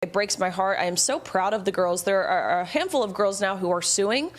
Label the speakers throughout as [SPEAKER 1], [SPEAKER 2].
[SPEAKER 1] It breaks my heart. I am so proud of the girls. There are a handful of girls now who are suing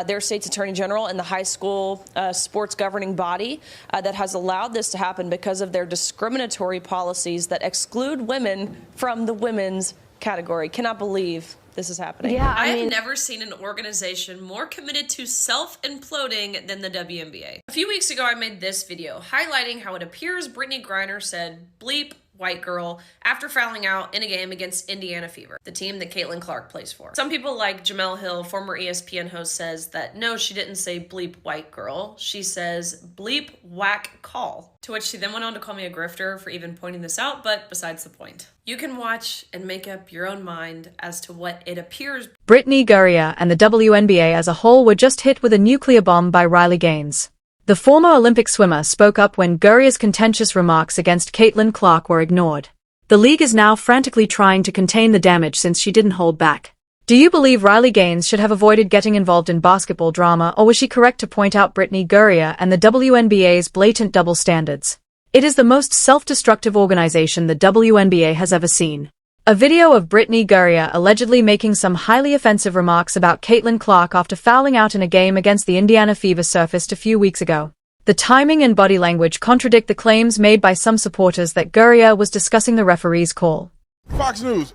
[SPEAKER 1] their state's attorney general and the high school sports governing body that has allowed this to happen because of their discriminatory policies that exclude women from the women's category. Cannot believe this is happening.
[SPEAKER 2] Yeah, I have never seen an organization more committed to self-imploding than the WNBA. A few weeks ago, I made this video highlighting how it appears Brittney Griner said bleep white girl after fouling out in a game against Indiana Fever, the team that Caitlin Clark plays for. Some people like Jamel Hill, former ESPN host, says that no, she didn't say bleep white girl. She says bleep whack call, to which she then went on to call me a grifter for even pointing this out, but besides the point. You can watch and make up your own mind as to what it appears.
[SPEAKER 3] Brittney Griner and the WNBA as a whole were just hit with a nuclear bomb by Riley Gaines. The former Olympic swimmer spoke up when Griner's contentious remarks against Caitlin Clark were ignored. The league is now frantically trying to contain the damage since she didn't hold back. Do you believe Riley Gaines should have avoided getting involved in basketball drama, or was she correct to point out Brittney Griner and the WNBA's blatant double standards? It is the most self-destructive organization the WNBA has ever seen. A video of Brittney Griner allegedly making some highly offensive remarks about Caitlin Clark after fouling out in a game against the Indiana Fever surfaced a few weeks ago. The timing and body language contradict the claims made by some supporters that Griner was discussing the referee's call.
[SPEAKER 4] Fox News,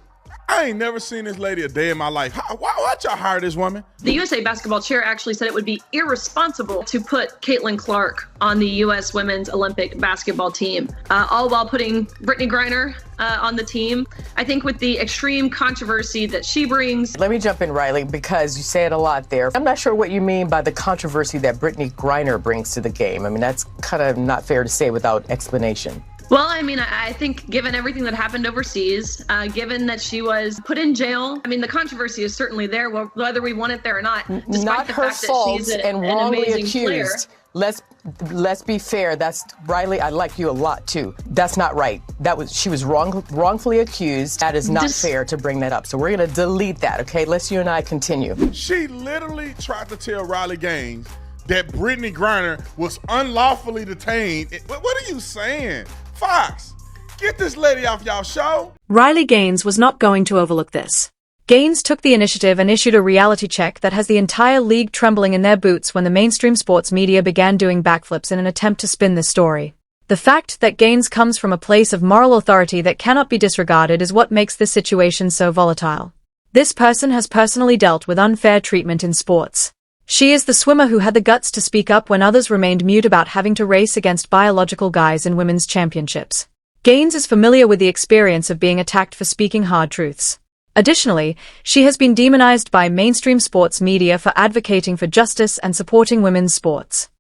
[SPEAKER 4] I ain't never seen this lady a day in my life. Why y'all hire this woman?
[SPEAKER 5] The USA basketball chair actually said it would be irresponsible to put Caitlin Clark on the U.S. women's Olympic basketball team, all while putting Brittney Griner on the team. I think with the extreme controversy that she brings.
[SPEAKER 6] Let me jump in, Riley, because you say it a lot there. I'm not sure what you mean by the controversy that Brittney Griner brings to the game. I mean, that's kind of not fair to say without explanation.
[SPEAKER 5] Well, I mean, I think given everything that happened overseas, given that she was put in jail, I mean, the controversy is certainly there, whether we want it there or not.
[SPEAKER 6] Not her fault and wrongly accused. Let's be fair. That's Riley. I like you a lot too. That's not right. She was wrongfully accused. That is not fair to bring that up. So we're gonna delete that. Okay, let's you and I continue.
[SPEAKER 4] She literally tried to tell Riley Gaines that Brittney Griner was unlawfully detained. What are you saying? Fox, get this lady off y'all show.
[SPEAKER 3] Riley Gaines was not going to overlook this. Gaines took the initiative and issued a reality check that has the entire league trembling in their boots when the mainstream sports media began doing backflips in an attempt to spin this story. The fact that Gaines comes from a place of moral authority that cannot be disregarded is what makes this situation so volatile. This person has personally dealt with unfair treatment in sports. She is the swimmer who had the guts to speak up when others remained mute about having to race against biological guys in women's championships. Gaines is familiar with the experience of being attacked for speaking hard truths. Additionally, she has been demonized by mainstream sports media for advocating for justice and supporting women's sports.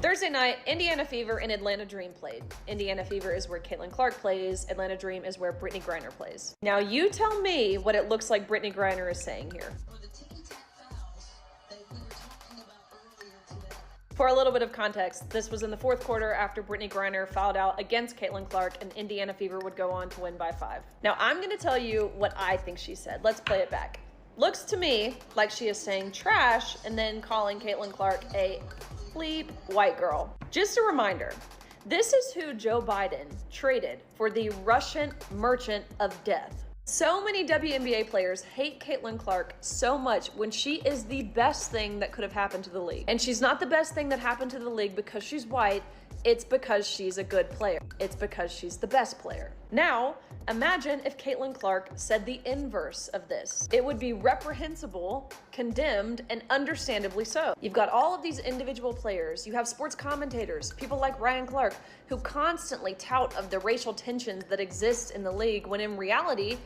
[SPEAKER 1] Thursday night, Indiana Fever and Atlanta Dream played. Indiana Fever is where Caitlin Clark plays. Atlanta Dream is where Brittney Griner plays. Now you tell me what it looks like Brittney Griner is saying here. For a little bit of context, this was in the fourth quarter after Brittney Griner fouled out against Caitlin Clark and Indiana Fever would go on to win by 5. Now I'm going to tell you what I think she said. Let's play it back. Looks to me like she is saying trash and then calling Caitlin Clark a bleep white girl. Just a reminder, this is who Joe Biden traded for the Russian merchant of death. So many WNBA players hate Caitlin Clark so much when she is the best thing that could have happened to the league. And she's not the best thing that happened to the league because she's white. It's because she's a good player. It's because she's the best player. Now, imagine if Caitlin Clark said the inverse of this. It would be reprehensible, condemned, and understandably so. You've got all of these individual players. You have sports commentators, people like Ryan Clark, who constantly tout of the racial tensions that exist in the league, when in reality,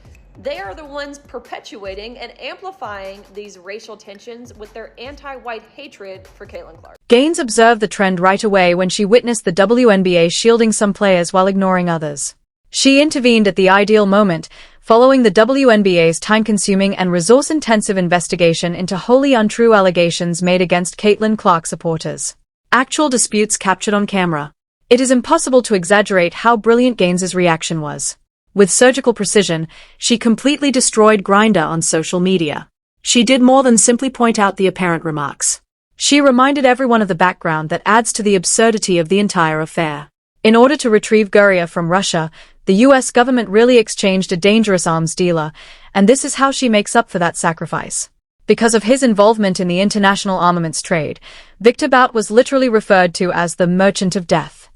[SPEAKER 1] they are the ones perpetuating and amplifying these racial tensions with their anti-white hatred for Caitlin Clark.
[SPEAKER 3] Gaines observed the trend right away when she witnessed the WNBA shielding some players while ignoring others. She intervened at the ideal moment, following the WNBA's time-consuming and resource-intensive investigation into wholly untrue allegations made against Caitlin Clark supporters. Actual disputes captured on camera. It is impossible to exaggerate how brilliant Gaines's reaction was. With surgical precision, she completely destroyed Griner on social media. She did more than simply point out the apparent remarks. She reminded everyone of the background that adds to the absurdity of the entire affair. In order to retrieve Griner from Russia, the U.S. government really exchanged a dangerous arms dealer, and this is how she makes up for that sacrifice. Because of his involvement in the international armaments trade, Victor Bout was literally referred to as the Merchant of Death.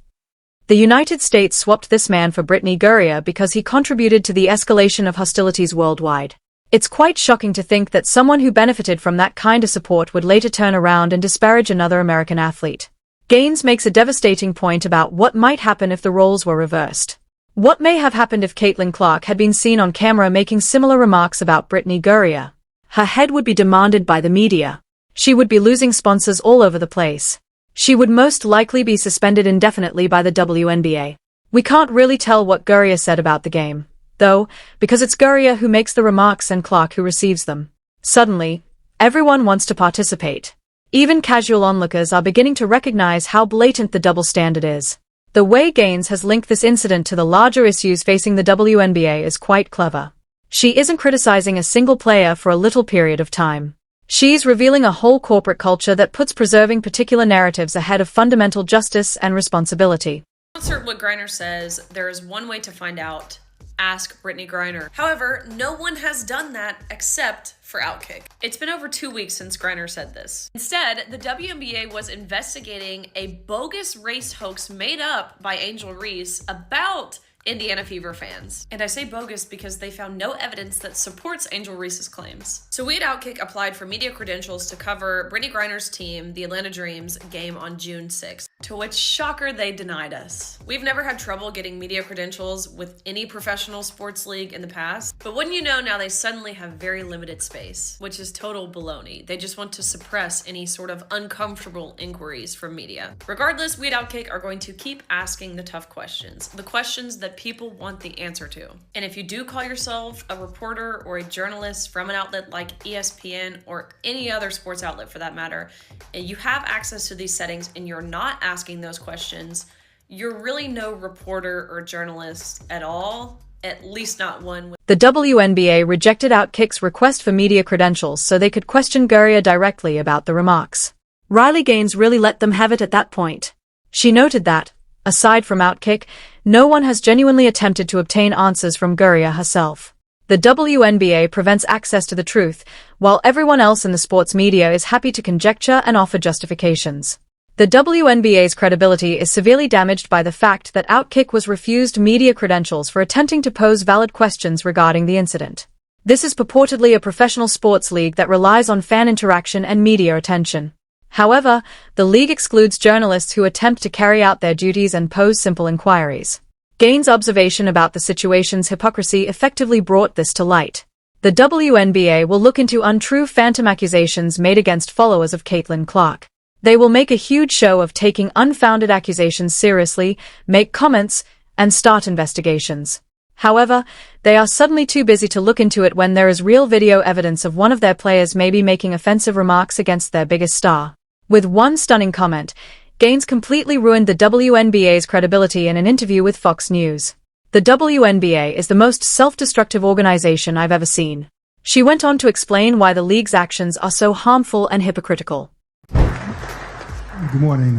[SPEAKER 3] The United States swapped this man for Brittney Griner because he contributed to the escalation of hostilities worldwide. It's quite shocking to think that someone who benefited from that kind of support would later turn around and disparage another American athlete. Gaines makes a devastating point about what might happen if the roles were reversed. What may have happened if Caitlin Clark had been seen on camera making similar remarks about Brittney Griner? Her head would be demanded by the media. She would be losing sponsors all over the place. She would most likely be suspended indefinitely by the WNBA. We can't really tell what Griner said about the game, though, because it's Griner who makes the remarks and Clark who receives them. Suddenly, everyone wants to participate. Even casual onlookers are beginning to recognize how blatant the double standard is. The way Gaines has linked this incident to the larger issues facing the WNBA is quite clever. She isn't criticizing a single player for a little period of time. She's revealing a whole corporate culture that puts preserving particular narratives ahead of fundamental justice and responsibility.
[SPEAKER 2] Not certain what Griner says. There is one way to find out. Ask Brittney Griner. However, no one has done that except for Outkick. It's been over 2 weeks since Griner said this. Instead, the WNBA was investigating a bogus race hoax made up by Angel Reese about Indiana Fever fans. And I say bogus because they found no evidence that supports Angel Reese's claims. So we at Outkick applied for media credentials to cover Brittney Griner's team, the Atlanta Dreams, game on June 6th. To which, shocker, they denied us. We've never had trouble getting media credentials with any professional sports league in the past, but wouldn't you know, now they suddenly have very limited space, which is total baloney. They just want to suppress any sort of uncomfortable inquiries from media. Regardless, we at Outkick are going to keep asking the tough questions, the questions that people want the answer to. And if you do call yourself a reporter or a journalist from an outlet like ESPN or any other sports outlet for that matter, and you have access to these settings and you're not asking those questions, you're really no reporter or journalist at all, at least not one.
[SPEAKER 3] The WNBA rejected Outkick's request for media credentials so they could question Griner directly about the remarks. Riley Gaines really let them have it at that point. She noted that, aside from Outkick, no one has genuinely attempted to obtain answers from Griner herself. The WNBA prevents access to the truth, while everyone else in the sports media is happy to conjecture and offer justifications. The WNBA's credibility is severely damaged by the fact that Outkick was refused media credentials for attempting to pose valid questions regarding the incident. This is purportedly a professional sports league that relies on fan interaction and media attention. However, the league excludes journalists who attempt to carry out their duties and pose simple inquiries. Gaines' observation about the situation's hypocrisy effectively brought this to light. The WNBA will look into untrue phantom accusations made against followers of Caitlin Clark. They will make a huge show of taking unfounded accusations seriously, make comments, and start investigations. However, they are suddenly too busy to look into it when there is real video evidence of one of their players maybe making offensive remarks against their biggest star. With one stunning comment, Gaines completely ruined the WNBA's credibility in an interview with Fox News. The WNBA is the most self-destructive organization I've ever seen. She went on to explain why the league's actions are so harmful and hypocritical.
[SPEAKER 7] Good morning,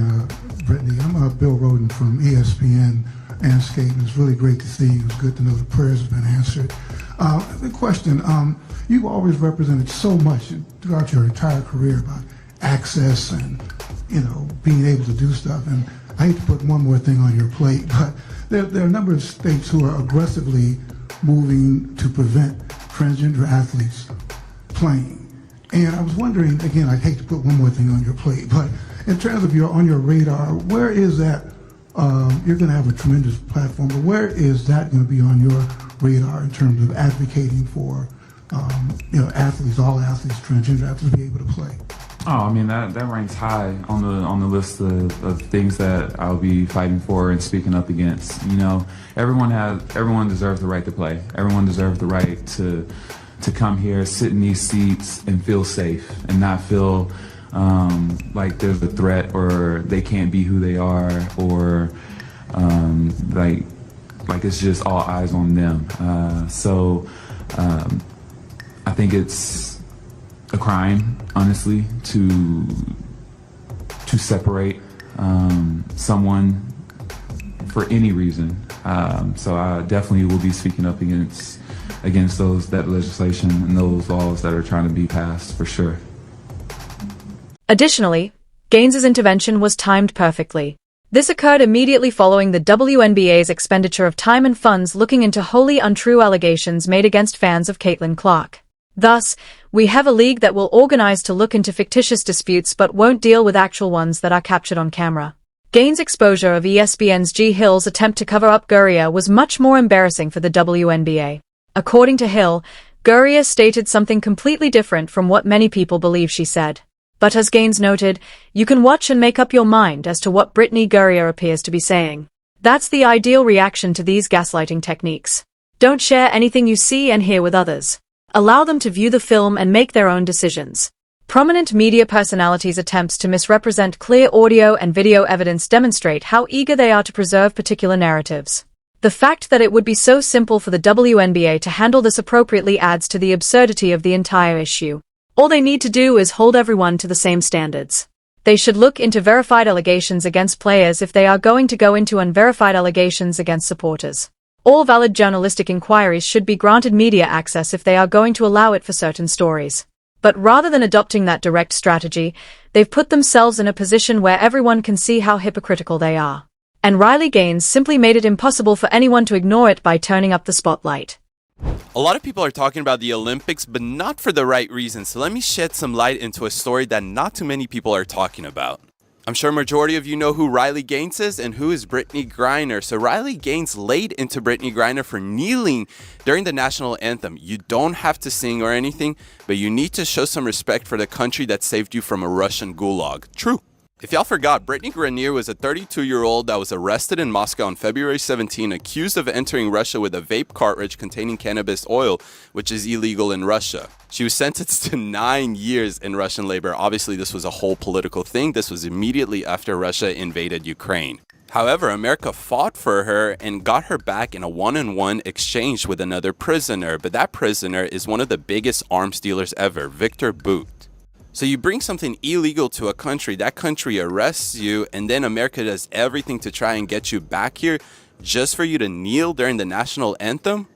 [SPEAKER 7] Brittney. I'm Bill Roden from ESPN Landscape. It's really great to see you. It's good to know the prayers have been answered. The question, you've always represented so much throughout your entire career about access and, being able to do stuff. And I hate to put one more thing on your plate, but there are a number of states who are aggressively moving to prevent transgender athletes playing. And I was wondering, again, I hate to put one more thing on your plate, but in terms of on your radar, where is that? You're going to have a tremendous platform, but where is that going to be on your radar in terms of advocating for, athletes, all athletes, transgender athletes, to be able to play?
[SPEAKER 8] Oh, I mean, that ranks high on the list of things that I'll be fighting for and speaking up against. Everyone deserves the right to play. Everyone deserves the right to come here, sit in these seats, and feel safe and not feel like there's a threat or they can't be who they are or like it's just all eyes on them. I think it's a crime, honestly, to separate someone for any reason. So I definitely will be speaking up against against that legislation and those laws that are trying to be passed, for sure.
[SPEAKER 3] Additionally, Gaines's intervention was timed perfectly. This occurred immediately following the WNBA's expenditure of time and funds looking into wholly untrue allegations made against fans of Caitlin Clark. Thus, we have a league that will organize to look into fictitious disputes but won't deal with actual ones that are captured on camera. Gaines' exposure of ESPN's G. Hill's attempt to cover up Gurrier was much more embarrassing for the WNBA. According to Hill, Gurrier stated something completely different from what many people believe she said. But as Gaines noted, you can watch and make up your mind as to what Brittney Griner appears to be saying. That's the ideal reaction to these gaslighting techniques. Don't share anything you see and hear with others. Allow them to view the film and make their own decisions. Prominent media personalities' attempts to misrepresent clear audio and video evidence demonstrate how eager they are to preserve particular narratives. The fact that it would be so simple for the WNBA to handle this appropriately adds to the absurdity of the entire issue. All they need to do is hold everyone to the same standards. They should look into verified allegations against players if they are going to go into unverified allegations against supporters. All valid journalistic inquiries should be granted media access if they are going to allow it for certain stories. But rather than adopting that direct strategy, they've put themselves in a position where everyone can see how hypocritical they are. And Riley Gaines simply made it impossible for anyone to ignore it by turning up the spotlight.
[SPEAKER 9] A lot of people are talking about the Olympics, but not for the right reasons. So let me shed some light into a story that not too many people are talking about. I'm sure a majority of you know who Riley Gaines is and who is Brittney Griner. So Riley Gaines laid into Brittney Griner for kneeling during the national anthem. You don't have to sing or anything, but you need to show some respect for the country that saved you from a Russian gulag. True. If y'all forgot, Brittney Griner was a 32-year-old that was arrested in Moscow on February 17, accused of entering Russia with a vape cartridge containing cannabis oil, which is illegal in Russia. She was sentenced to 9 years in Russian labor. Obviously, this was a whole political thing. This was immediately after Russia invaded Ukraine. However, America fought for her and got her back in a one-on-one exchange with another prisoner. But that prisoner is one of the biggest arms dealers ever, Victor Bout. So you bring something illegal to a country, that country arrests you, and then America does everything to try and get you back here just for you to kneel during the national anthem?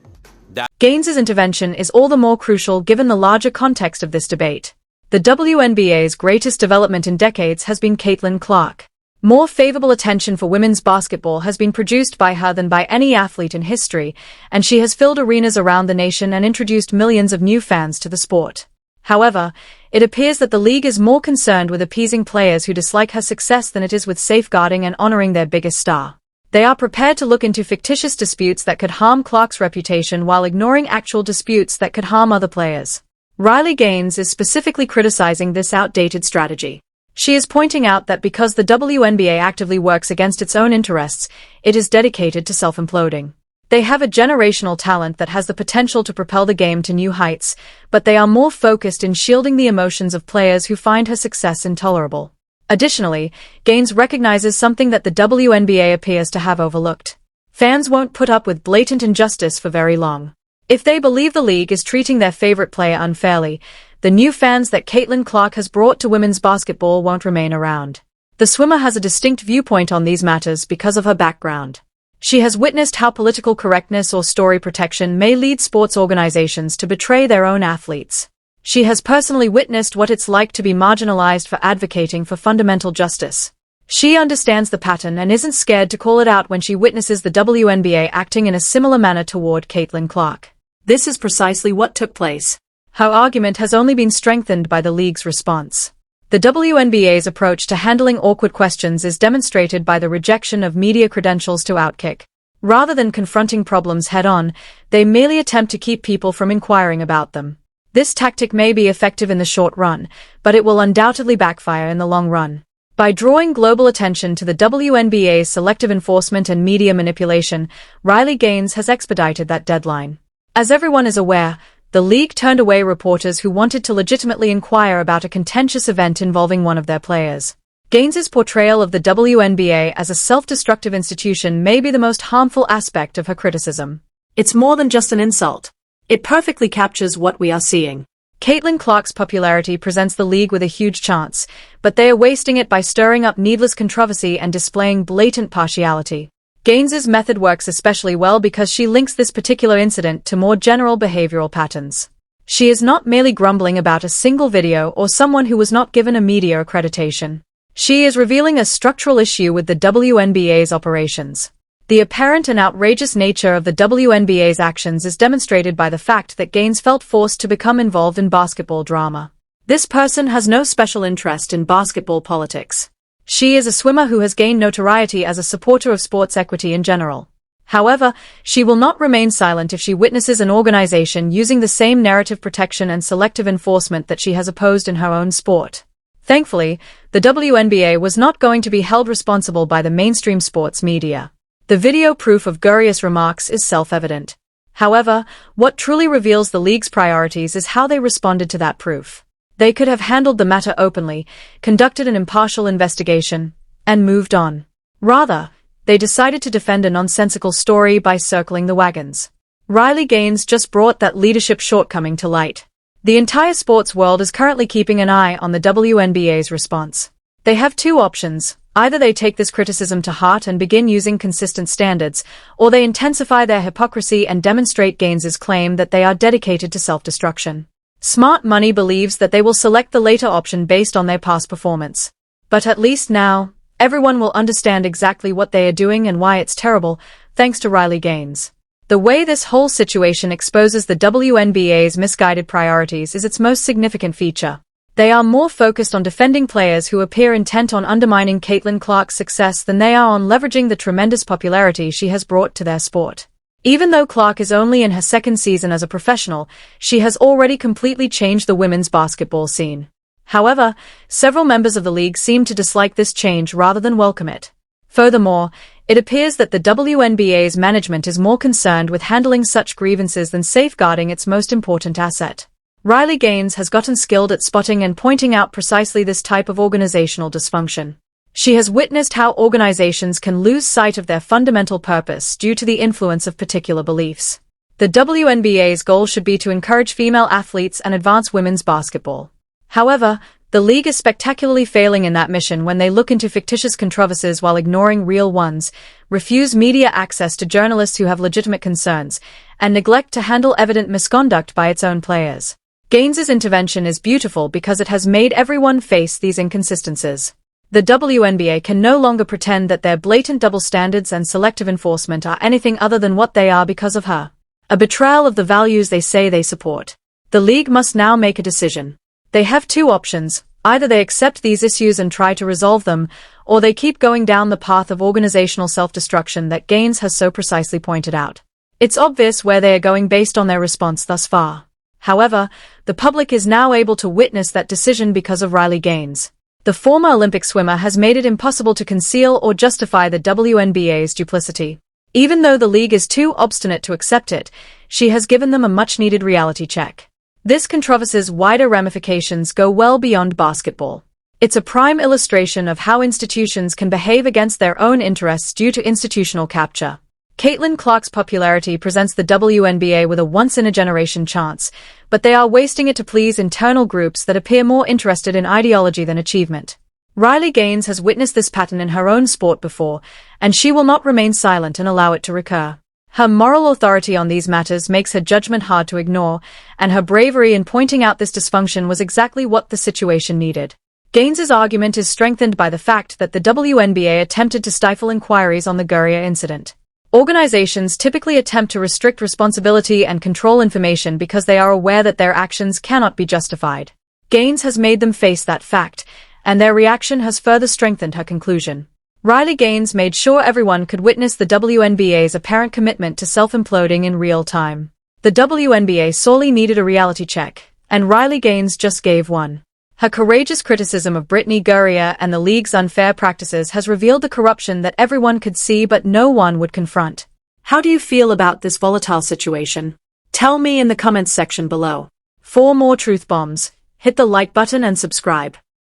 [SPEAKER 3] Gaines's intervention is all the more crucial given the larger context of this debate. The WNBA's greatest development in decades has been Caitlin Clark. More favorable attention for women's basketball has been produced by her than by any athlete in history, and she has filled arenas around the nation and introduced millions of new fans to the sport. However, it appears that the league is more concerned with appeasing players who dislike her success than it is with safeguarding and honoring their biggest star. They are prepared to look into fictitious disputes that could harm Clark's reputation while ignoring actual disputes that could harm other players. Riley Gaines is specifically criticizing this outdated strategy. She is pointing out that because the WNBA actively works against its own interests, it is dedicated to self-imploding. They have a generational talent that has the potential to propel the game to new heights, but they are more focused in shielding the emotions of players who find her success intolerable. Additionally, Gaines recognizes something that the WNBA appears to have overlooked. Fans won't put up with blatant injustice for very long. If they believe the league is treating their favorite player unfairly, the new fans that Caitlin Clark has brought to women's basketball won't remain around. The swimmer has a distinct viewpoint on these matters because of her background. She has witnessed how political correctness or story protection may lead sports organizations to betray their own athletes. She has personally witnessed what it's like to be marginalized for advocating for fundamental justice. She understands the pattern and isn't scared to call it out when she witnesses the WNBA acting in a similar manner toward Caitlin Clark. This is precisely what took place. Her argument has only been strengthened by the league's response. The WNBA's approach to handling awkward questions is demonstrated by the rejection of media credentials to Outkick. Rather than confronting problems head-on, they merely attempt to keep people from inquiring about them. This tactic may be effective in the short run, but it will undoubtedly backfire in the long run. By drawing global attention to the WNBA's selective enforcement and media manipulation, Riley Gaines has expedited that deadline. As everyone is aware, the league turned away reporters who wanted to legitimately inquire about a contentious event involving one of their players. Gaines's portrayal of the WNBA as a self-destructive institution may be the most harmful aspect of her criticism. It's more than just an insult. It perfectly captures what we are seeing. Caitlin Clark's popularity presents the league with a huge chance, but they are wasting it by stirring up needless controversy and displaying blatant partiality. Gaines's method works especially well because she links this particular incident to more general behavioral patterns. She is not merely grumbling about a single video or someone who was not given a media accreditation. She is revealing a structural issue with the WNBA's operations. The apparent and outrageous nature of the WNBA's actions is demonstrated by the fact that Gaines felt forced to become involved in basketball drama. This person has no special interest in basketball politics. She is a swimmer who has gained notoriety as a supporter of sports equity in general. However, she will not remain silent if she witnesses an organization using the same narrative protection and selective enforcement that she has opposed in her own sport. Thankfully, the WNBA was not going to be held responsible by the mainstream sports media. The video proof of Gurria's remarks is self-evident. However, what truly reveals the league's priorities is how they responded to that proof. They could have handled the matter openly, conducted an impartial investigation, and moved on. Rather, they decided to defend a nonsensical story by circling the wagons. Riley Gaines just brought that leadership shortcoming to light. The entire sports world is currently keeping an eye on the WNBA's response. They have two options. Either they take this criticism to heart and begin using consistent standards, or they intensify their hypocrisy and demonstrate Gaines's claim that they are dedicated to self-destruction. Smart money believes that they will select the later option based on their past performance. But at least now, everyone will understand exactly what they are doing and why it's terrible, thanks to Riley Gaines. The way this whole situation exposes the WNBA's misguided priorities is its most significant feature. They are more focused on defending players who appear intent on undermining Caitlin Clark's success than they are on leveraging the tremendous popularity she has brought to their sport. Even though Clark is only in her second season as a professional, she has already completely changed the women's basketball scene. However, several members of the league seem to dislike this change rather than welcome it. Furthermore, it appears that the WNBA's management is more concerned with handling such grievances than safeguarding its most important asset. Riley Gaines has gotten skilled at spotting and pointing out precisely this type of organizational dysfunction. She has witnessed how organizations can lose sight of their fundamental purpose due to the influence of particular beliefs. The WNBA's goal should be to encourage female athletes and advance women's basketball. However, the league is spectacularly failing in that mission when they look into fictitious controversies while ignoring real ones, refuse media access to journalists who have legitimate concerns, and neglect to handle evident misconduct by its own players. Gaines's intervention is beautiful because it has made everyone face these inconsistencies. The WNBA can no longer pretend that their blatant double standards and selective enforcement are anything other than what they are because of her. A betrayal of the values they say they support. The league must now make a decision. They have two options. Either they accept these issues and try to resolve them, or they keep going down the path of organizational self-destruction that Gaines has so precisely pointed out. It's obvious where they are going based on their response thus far. However, the public is now able to witness that decision because of Riley Gaines. The former Olympic swimmer has made it impossible to conceal or justify the WNBA's duplicity. Even though the league is too obstinate to accept it, she has given them a much-needed reality check. This controversy's wider ramifications go well beyond basketball. It's a prime illustration of how institutions can behave against their own interests due to institutional capture. Caitlin Clark's popularity presents the WNBA with a once-in-a-generation chance, but they are wasting it to please internal groups that appear more interested in ideology than achievement. Riley Gaines has witnessed this pattern in her own sport before, and she will not remain silent and allow it to recur. Her moral authority on these matters makes her judgment hard to ignore, and her bravery in pointing out this dysfunction was exactly what the situation needed. Gaines's argument is strengthened by the fact that the WNBA attempted to stifle inquiries on the Gurria incident. Organizations typically attempt to restrict responsibility and control information because they are aware that their actions cannot be justified. Gaines has made them face that fact, and their reaction has further strengthened her conclusion. Riley Gaines made sure everyone could witness the WNBA's apparent commitment to self-imploding in real time. The WNBA sorely needed a reality check, and Riley Gaines just gave one. Her courageous criticism of Brittney Griner and the league's unfair practices has revealed the corruption that everyone could see but no one would confront. How do you feel about this volatile situation? Tell me in the comments section below. For more truth bombs, hit the like button and subscribe.